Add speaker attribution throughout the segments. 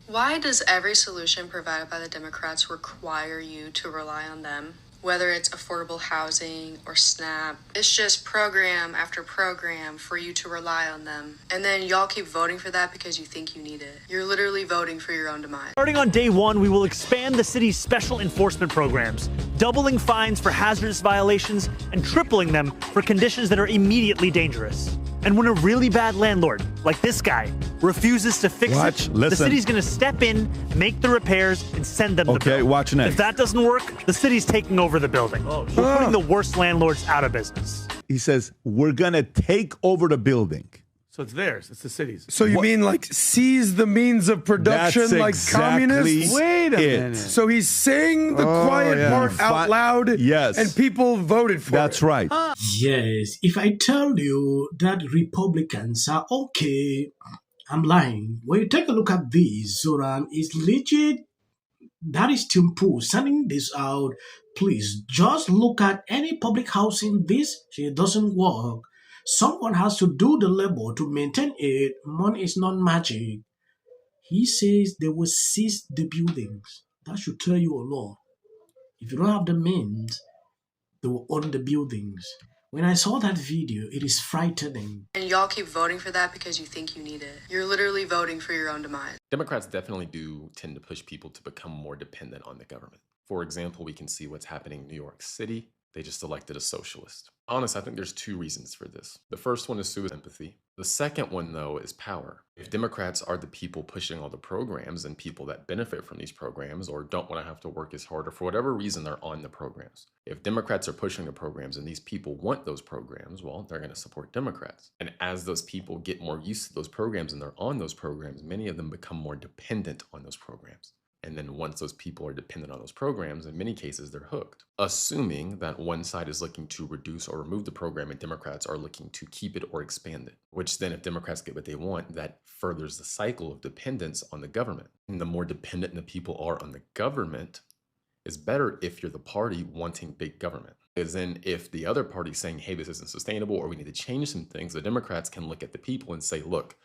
Speaker 1: Why does every solution provided by the Democrats require you to rely on them? Whether it's affordable housing or SNAP, it's just program after program for you to rely on them. And then y'all keep voting for that because you think you need it. You're literally voting for your own demise.
Speaker 2: Starting on day one, we will expand the city's special enforcement programs, doubling fines for hazardous violations and tripling them for conditions that are immediately dangerous. And when a really bad landlord, like this guy, refuses to fix it, the city's going to step in, make the repairs, and send them the bill.
Speaker 3: Okay, watch next.
Speaker 2: If that doesn't work, the city's taking over the building. We're putting the worst landlords out of business.
Speaker 3: He says, we're going to take over the building.
Speaker 2: So it's theirs. It's the city's.
Speaker 4: So you mean like seize the means of production
Speaker 3: That's
Speaker 4: like
Speaker 3: exactly
Speaker 4: communists?
Speaker 3: Wait a minute.
Speaker 4: So he's saying the quiet part out loud, and people voted for it.
Speaker 3: That's right.
Speaker 5: Yes, if I tell you that Republicans are okay, I'm lying. When you take a look at this, Zohran is legit. That is Tim Pool sending this out. Please, just look at any public housing. This shit doesn't work. Someone has to do the labor to maintain it. Money is not magic. He says they will seize the buildings. That should tell you a lot. If you don't have the means, they will own the buildings. When I saw that video, it is frightening.
Speaker 1: And y'all keep voting for that because you think you need it. You're literally voting for your own demise.
Speaker 6: Democrats definitely do tend to push people to become more dependent on the government. For example, we can see what's happening in New York City. They just elected a socialist. Honestly, I think there's two reasons for this. The first one is suicide empathy. The second one, though, is power. If Democrats are the people pushing all the programs and people that benefit from these programs or don't want to have to work as hard or for whatever reason they're on the programs. If Democrats are pushing the programs and these people want those programs, well, they're going to support Democrats. And as those people get more used to those programs and they're on those programs, many of them become more dependent on those programs. And then once those people are dependent on those programs, in many cases, they're hooked. Assuming that one side is looking to reduce or remove the program and Democrats are looking to keep it or expand it, which then if Democrats get what they want, that furthers the cycle of dependence on the government. And the more dependent the people are on the government is better if you're the party wanting big government. Because then if the other party is saying, hey, this isn't sustainable or we need to change some things, the Democrats can look at the people and say, look,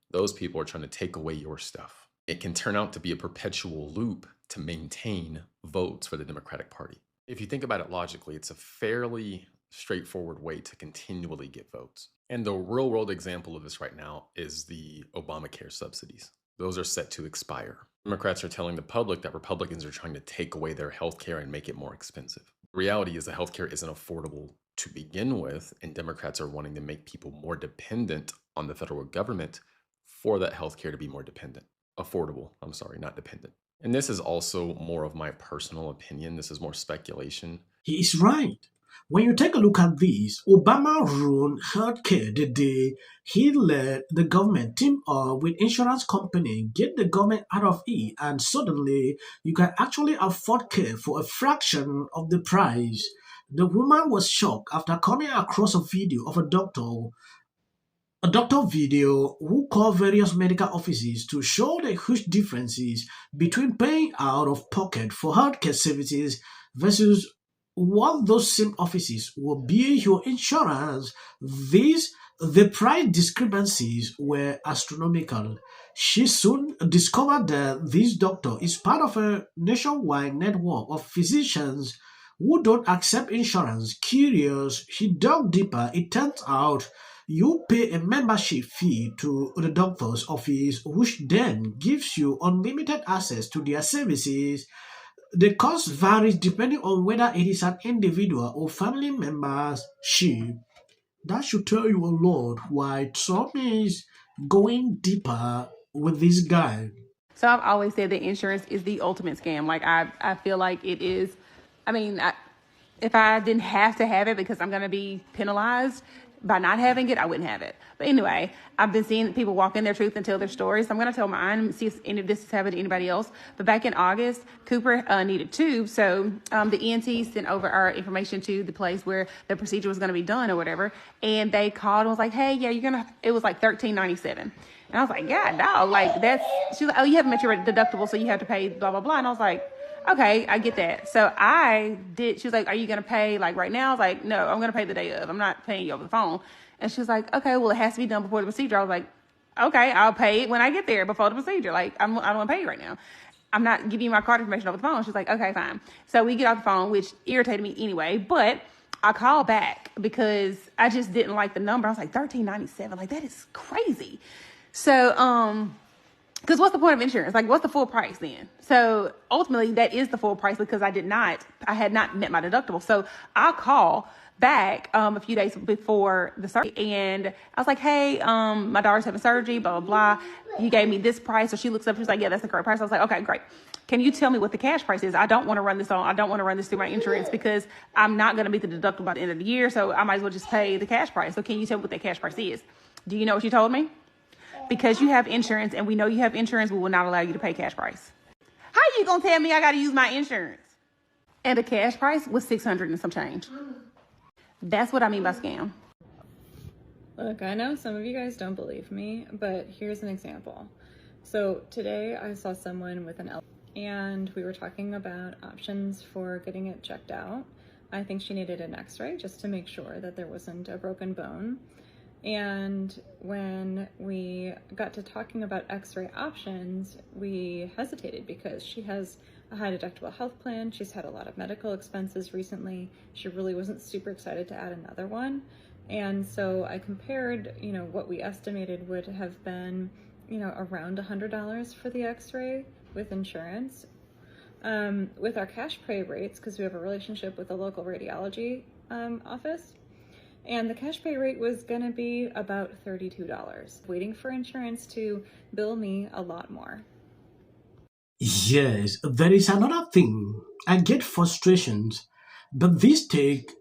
Speaker 6: those people are trying to take away your stuff. It can turn out to be a perpetual loop to maintain votes for the Democratic Party. If you think about it logically, it's a fairly straightforward way to continually get votes. And the real world example of this right now is the Obamacare subsidies. Those are set to expire. Democrats are telling the public that Republicans are trying to take away their healthcare and make it more expensive. The reality is that healthcare isn't affordable to begin with, and Democrats are wanting to make people more dependent on the federal government for that healthcare to be more dependent. Affordable, I'm sorry, not dependent. And this is also more of my personal opinion. This is more speculation.
Speaker 5: He is right. When you take a look at this, Obama ruined healthcare the day he let the government team up with insurance company, get the government out of it, and suddenly you can actually afford care for a fraction of the price. The woman was shocked after coming across a video of a doctor video who called various medical offices to show the huge differences between paying out of pocket for healthcare services versus what those same offices will bill your insurance. The price discrepancies were astronomical. She soon discovered that this doctor is part of a nationwide network of physicians who don't accept insurance. Curious, she dug deeper. It turns out you pay a membership fee to the doctor's office, which then gives you unlimited access to their services. The cost varies depending on whether it is an individual or family membership. That should tell you a lot why Trump is going deeper with this guy.
Speaker 7: So I've always said that insurance is the ultimate scam. Like I feel like it is. I mean, if I didn't have to have it because I'm going to be penalized by not having it, I wouldn't have it. But anyway, I've been seeing people walk in their truth and tell their stories. So I'm going to tell mine and see if any of this has happened to anybody else. But back in August, Cooper needed tubes. So the ENT sent over our information to the place where the procedure was going to be done or whatever. And they called and was like, hey, yeah, it was like $13.97. And I was like, God, dog, like she was like, oh, you haven't met your deductible, so you have to pay blah, blah, blah. And I was like, okay, I get that. So she was like, are you going to pay like right now? I was like, no, I'm going to pay the day of. I'm not paying you over the phone. And she was like, okay, well, it has to be done before the procedure. I was like, okay, I'll pay it when I get there before the procedure. Like, I don't want to pay you right now. I'm not giving you my card information over the phone. She's like, okay, fine. So we get off the phone, which irritated me anyway, but I called back because I just didn't like the number. I was like, $13.97. Like, that is crazy. So, because what's the point of insurance? Like, what's the full price then? So ultimately that is the full price because I had not met my deductible. So I'll call back a few days before the surgery, and I was like, hey, my daughter's having surgery, blah, blah, blah. You gave me this price. So she looks up, she's like, yeah, that's the correct price. I was like, okay, great. Can you tell me what the cash price is? I don't want to run this through my insurance because I'm not going to meet the deductible by the end of the year. So I might as well just pay the cash price. So can you tell me what that cash price is? Do you know what she told me? Because you have insurance and we know you have insurance, we will not allow you to pay cash price. How are you going to tell me I got to use my insurance? And the cash price was $600 and some change. That's what I mean by scam.
Speaker 8: Look, I know some of you guys don't believe me, but here's an example. So today I saw someone with an L, and we were talking about options for getting it checked out. I think she needed an x-ray just to make sure that there wasn't a broken bone. And when we got to talking about x-ray options, we hesitated because she has a high deductible health plan. She's had a lot of medical expenses recently. She really wasn't super excited to add another one. And so I compared, what we estimated would have been, around $100 for the x-ray with insurance. With our cash pay rates, because we have a relationship with a local radiology office, and the cash pay rate was going to be about $32, waiting for insurance to bill me a lot more.
Speaker 5: Yes, there is another thing. I get frustrations, but this take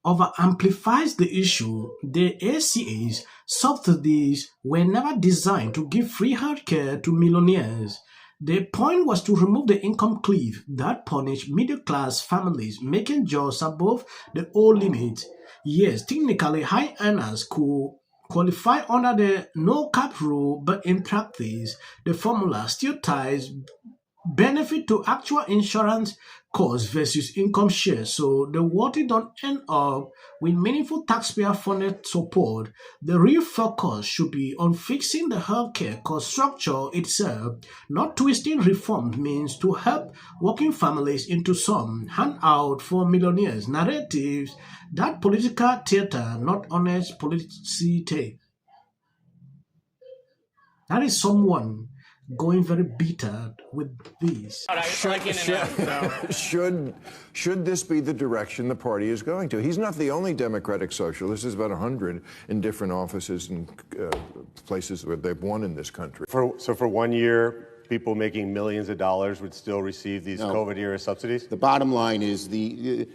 Speaker 5: over amplifies the issue. The ACA's subsidies were never designed to give free healthcare to millionaires. The point was to remove the income cliff that punished middle-class families making jobs above the old limit. Yes, technically high earners could qualify under the no-cap rule, but in practice, the formula still ties benefit to actual insurance costs versus income share. So the worthy don't end up with meaningful taxpayer-funded support. The real focus should be on fixing the healthcare cost structure itself, not twisting reform means to help working families into some handout for millionaires narratives. That political theater, not honest policy. That is someone going very bitter with this.
Speaker 9: Should this be the direction the party is going to? He's not the only Democratic socialist. There's about 100 in different offices and places where they've won in this country.
Speaker 10: So for 1 year, people making millions of dollars would still receive these COVID-era subsidies?
Speaker 11: The bottom line is the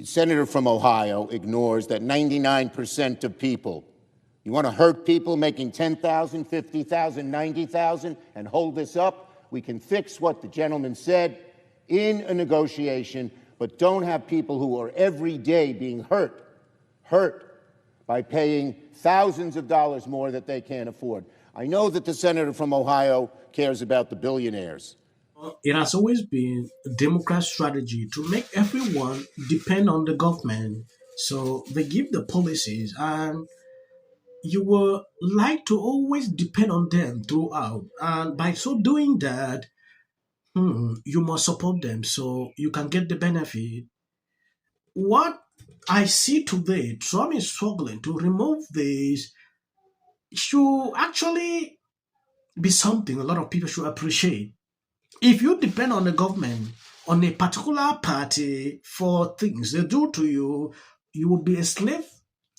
Speaker 11: senator from Ohio ignores that 99% of people. You want to hurt people making $10,000, $50,000, $90,000 and hold this up? We can fix what the gentleman said in a negotiation, but don't have people who are every day being hurt by paying thousands of dollars more that they can't afford. I know that the senator from Ohio cares about the billionaires.
Speaker 5: It has always been a Democrat strategy to make everyone depend on the government. So they give the policies and you will like to always depend on them throughout. And by so doing that, you must support them so you can get the benefit. What I see today, Trump is struggling to remove this, should actually be something a lot of people should appreciate. If you depend on the government, on a particular party for things they do to you, you will be a slave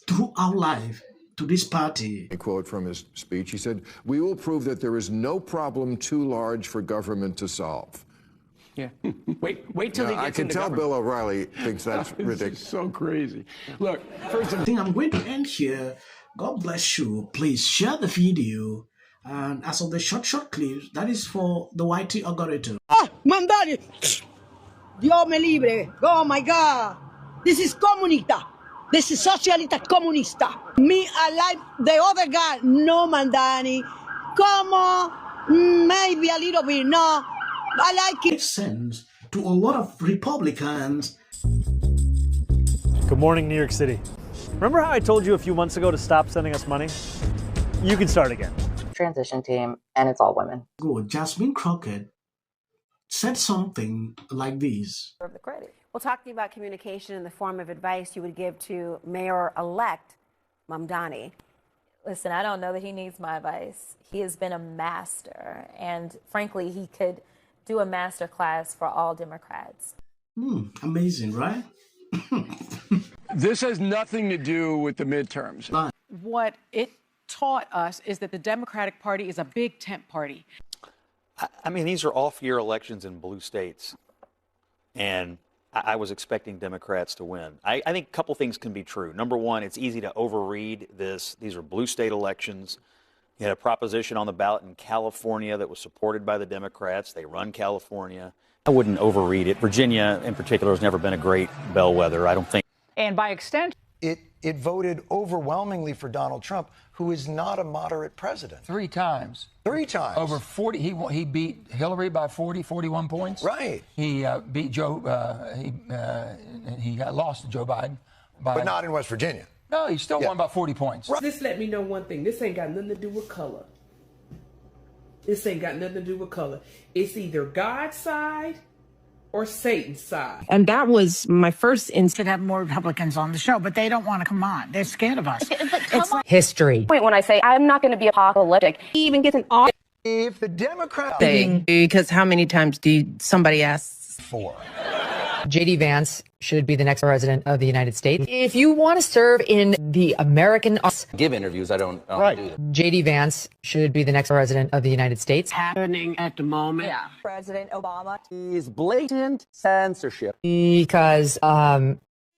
Speaker 5: throughout life to this party.
Speaker 9: A quote from his speech, he said, "We will prove that there is no problem too large for government to solve."
Speaker 12: Yeah. Wait till he gets
Speaker 9: I can tell
Speaker 12: government.
Speaker 9: Bill O'Reilly thinks that's ridiculous.
Speaker 12: So crazy. Look, first of all,
Speaker 5: I think I'm going to end here. God bless you. Please share the video. And as of the short clips, that is for the YT algorithm.
Speaker 13: Mamdani! Dios me libre. Oh my God. This is comunista. This is socialist comunista. Me, I like the other guy. No, Mamdani. Como? Maybe a little bit. No. I like it.
Speaker 5: Makes sense to a lot of Republicans.
Speaker 2: Good morning, New York City. Remember how I told you a few months ago to stop sending us money? You can start again.
Speaker 14: Transition team, and it's all women.
Speaker 5: Good. Jasmine Crockett said something like this.
Speaker 15: The credit. Well, talking about communication in the form of advice you would give to Mayor-elect Mamdani.
Speaker 16: Listen, I don't know that he needs my advice. He has been a master, and frankly, he could do a master class for all Democrats.
Speaker 5: Amazing, right?
Speaker 12: This has nothing to do with the midterms.
Speaker 17: What it taught us is that the Democratic Party is a big tent party.
Speaker 18: I mean, these are off-year elections in blue states, and I was expecting Democrats to win. I think a couple things can be true. Number one, it's easy to overread this. These are blue state elections. You had a proposition on the ballot in California that was supported by the Democrats. They run California. I wouldn't overread it. Virginia, in particular, has never been a great bellwether, I don't think.
Speaker 19: And by extension, it voted overwhelmingly for Donald Trump, who is not a moderate president.
Speaker 20: 3 times.
Speaker 19: 3 times.
Speaker 20: Over 40. He beat Hillary by 41 points.
Speaker 19: Right.
Speaker 20: He beat Joe. He got lost to Joe Biden.
Speaker 19: But not in West Virginia.
Speaker 20: No, he still won by 40 points.
Speaker 21: Right. This let me know one thing. This ain't got nothing to do with color. This ain't got nothing to do with color. It's either God's side or Satan's side.
Speaker 22: And that was my first instinct to have more Republicans on the show, but they don't want to come on. They're scared of us. It's
Speaker 14: history.
Speaker 16: Point when I say I'm not going to be apocalyptic. He even gets an off.
Speaker 19: If the Democrats...
Speaker 23: Because how many times do somebody asks?
Speaker 19: 4.
Speaker 14: J.D. Vance should be the next president of the United States. If you want to serve in the American...
Speaker 24: Give interviews, I don't do that.
Speaker 14: J.D. Vance should be the next president of the United States.
Speaker 22: Happening at the moment.
Speaker 16: Yeah. President Obama.
Speaker 24: Is blatant censorship.
Speaker 14: Because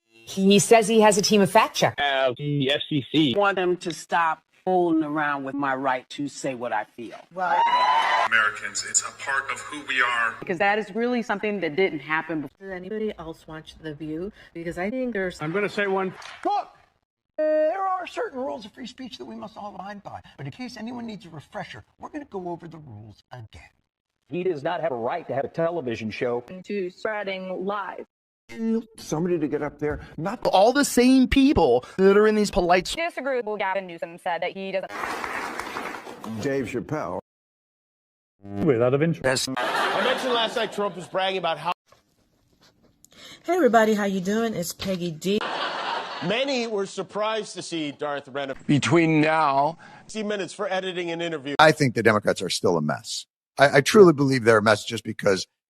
Speaker 14: he says he has a team of fact checkers.
Speaker 22: The FCC. I want them to stop fooling around with my right to say what I feel.
Speaker 25: Right. Americans, it's a part of who we are.
Speaker 17: Because that is really something that didn't happen before.
Speaker 26: Does anybody else watch The View? Because I think there's...
Speaker 12: I'm going to say one.
Speaker 19: Look, there are certain rules of free speech that we must all abide by. But in case anyone needs a refresher, we're going to go over the rules again.
Speaker 24: He does not have a right to have a television show.
Speaker 16: To spreading lies.
Speaker 9: Somebody to get up there, not
Speaker 27: all the same people that are in these polite...
Speaker 16: Disagree with Gavin Newsom said that he doesn't...
Speaker 9: Dave Chappelle.
Speaker 2: Without of interest.
Speaker 28: I mentioned last night Trump was bragging about how...
Speaker 26: Hey everybody, how you doing? It's Peggy D.
Speaker 28: Many were surprised to see Darth Renner.
Speaker 12: Between now...
Speaker 28: 60 minutes for editing an interview.
Speaker 29: I think the Democrats are still a mess. I truly believe they're a mess just because